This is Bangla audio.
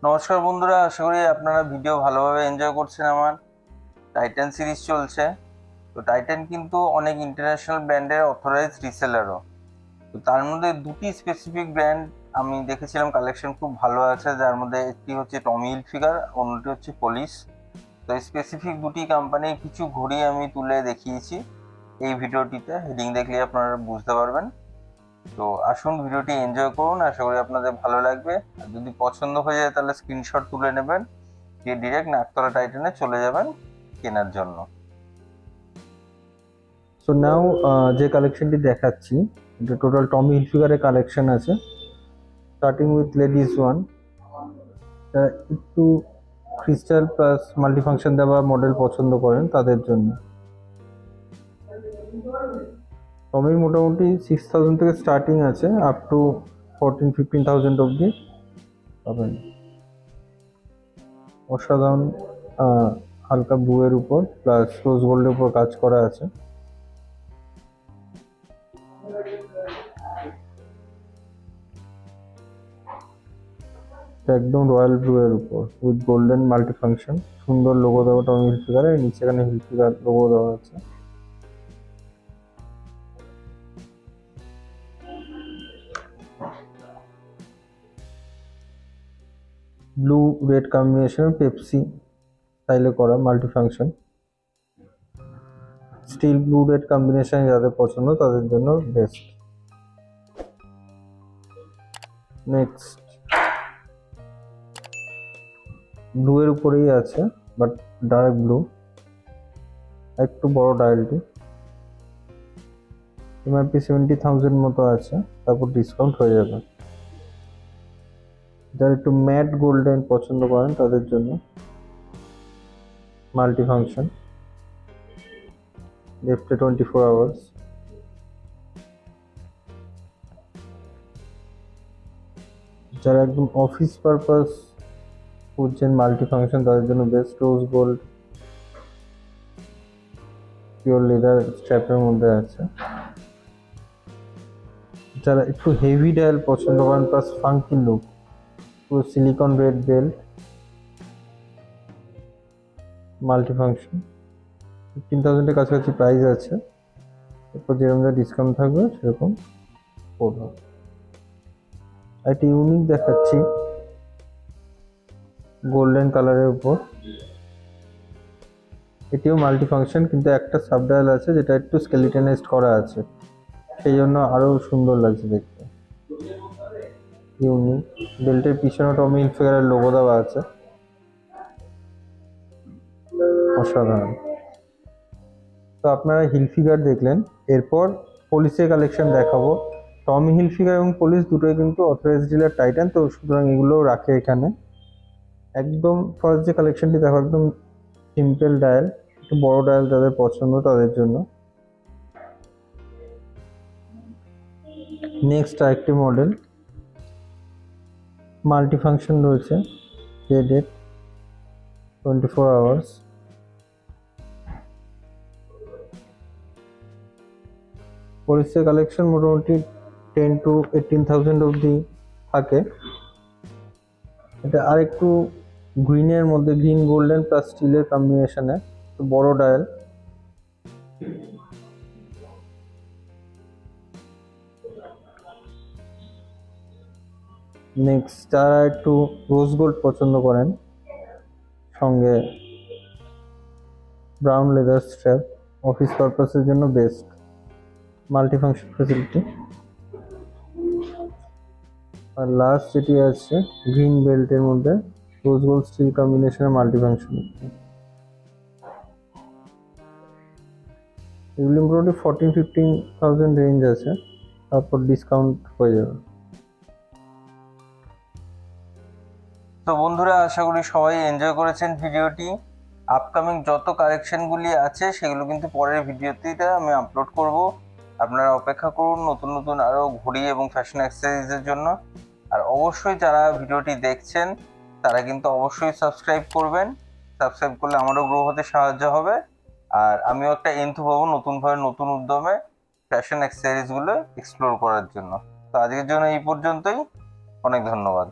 নমস্কার বন্ধুরা, আশা করি আপনারা ভিডিও ভালোভাবে এনজয় করছেন। আমার টাইটান সিরিজ চলছে। তো টাইটান কিন্তু অনেক ইন্টারন্যাশনাল ব্র্যান্ডের অথরাইজড রিসেলারও। তো তার মধ্যে দুটি স্পেসিফিক ব্র্যান্ড আমি দেখেছিলাম কালেকশন খুব ভালো আছে, যার মধ্যে একটি হচ্ছে টমি হিলফিগার, অন্যটি হচ্ছে পলিশ। তো স্পেসিফিক দুটি কোম্পানির কিছু ঘড়ি আমি তুলে দেখিয়েছি এই ভিডিওটিতে। হেডিং দেখলে আপনারা বুঝতে পারবেন। তো আসুন ভিডিওটি এনজয় করুন, আশা করি আপনাদের ভালো লাগবে। আর যদি পছন্দ হয়ে যায় তাহলে স্ক্রিনশট তুলে নেবেন, দিয়ে ডিরেক্ট নাকতলা টাইটানে চলে যাবেন কেনার জন্য। সো নাও যে কালেকশনটি দেখাচ্ছি এটা টোটাল টমি হিলফিগারের কালেকশন আছে, স্টার্টিং উইথ লেডিস ওয়ান। একটু ক্রিস্টাল প্লাস মাল্টিফাংশন দেওয়া মডেল পছন্দ করেন তাদের জন্য। টমির মোটামুটি 6,000 থেকে স্টার্টিং আছে, আপ টু 14-15,000 অবধি পাবেন। অসাধারণ হালকা ব্লুয়ের উপর প্লাস রোজ গোল্ডের উপর কাজ করা আছে। একদম রয়্যাল ব্লু এর উপর উইথ গোল্ডেন মাল্টিফাংশন, সুন্দর লোগো দেওয়া টমি হিলফিগার এর নিচে এখানে হিলফিগার লোগো দেওয়া আছে। ব্লু রেড কম্বিনেশন পেপসি স্টাইলে করা multifunction, steel blue red combination যাদের পছন্দ তাদের জন্য বেস্ট। নেক্সট ব্লু এর উপরেই আছে বাট ডার্ক ব্লু, একটু বড় ডায়ালটি, এমআরপি 70,000 মতো আছে, তারপর ডিসকাউন্ট হয়ে যাবে। যারা একটু ম্যাট গোল্ডেন পছন্দ করেন তাদের জন্য মাল্টিফাংশন, লেফটে 24 আওয়ার্স। যারা একদম অফিস পারপাস খুঁজছেন মাল্টিফাংশন তাদের জন্য best, rose gold pure leather স্ট্র্যাপের মধ্যে আছে। যারা একটু হেভি ডায়াল পছন্দ করেন প্লাস ফাঙ্কি লুক, পুরো সিলিকন রেড বেল্ট মাল্টিফাংশন, 15,000 এর কাছাকাছি প্রাইস আছে। এরপর যেরকম যা ডিসকাউন্ট থাকবে সেরকম পড়বে। একটা ইউনিক দেখাচ্ছি গোল্ডেন কালারের উপর, এটিও মাল্টিফাংশন কিন্তু একটা সাব ডায়াল আছে যেটা একটু স্কেলিটনাইজড করা আছে, সেই জন্য আরো সুন্দর লাগছে দেখতে। ইউনিক, বেল্টের পিছনে টমি হিলফিগারের লোগো দেওয়া আছে, অসাধারণ। তো আপনারা হিলফিগার দেখলেন, এরপর পলিশের কালেকশন দেখাবো। টমি হিলফিগার এবং পলিশ দুটোই কিন্তু অথরাইজড ডিলার টাইটান, তো সুতরাং এগুলো রাখে এখানে। একদম ফার্স্ট যে কালেকশনটি দেখো একদম সিম্পল ডায়াল, একটু বড় ডায়াল যাদের পছন্দ তাদের জন্য। নেক্সট আরেকটি মডেল মাল্টিফাংশন রয়েছে, ডেট 24 আওয়ার্স। পলিশের কালেকশন মোটামুটি 10,000-18,000 অবধি থাকে। এটা আরেকটু গ্রিনের মধ্যে, গ্রিন গোল্ডেন প্লাস স্টিলের কম্বিনেশনে, বড় ডায়াল। নেক্সট যারা একটু রোজ গোল্ড পছন্দ করেন, সঙ্গে ব্রাউন লেদার স্ট্র্যাপ, অফিস পারপাসের জন্য বেস্ট, মাল্টিফাংশন ফ্যাসিলিটি। আর লাস্ট যেটি আছে গ্রিন বেল্টের মধ্যে রোজ গোল্ড স্টিল কম্বিনেশনের মাল্টিফাংশন, এগুলি মোটামুটি 14-15,000 রেঞ্জ আছে, তারপর ডিসকাউন্ট হয়ে যাবে। তো বন্ধুরা, আশা করি সবাই এনজয় করেছেন ভিডিওটি। আপকামিং যত কালেকশনগুলি আছে সেগুলো কিন্তু পরের ভিডিওতেই আমি আপলোড করব। আপনারা অপেক্ষা করুন নতুন নতুন আরও ঘড়ি এবং ফ্যাশন অ্যাক্সেসরিজের জন্য। আর অবশ্যই যারা ভিডিওটি দেখছেন তারা কিন্তু অবশ্যই সাবস্ক্রাইব করবেন। সাবস্ক্রাইব করলে আমারও গ্রো হতে সাহায্য হবে, আর আমিও একটা এন্থু পাবো নতুনভাবে নতুন উদ্যমে ফ্যাশন অ্যাক্সেসরিজগুলো এক্সপ্লোর করার জন্য। তো আজকের জন্য এই পর্যন্তই, অনেক ধন্যবাদ।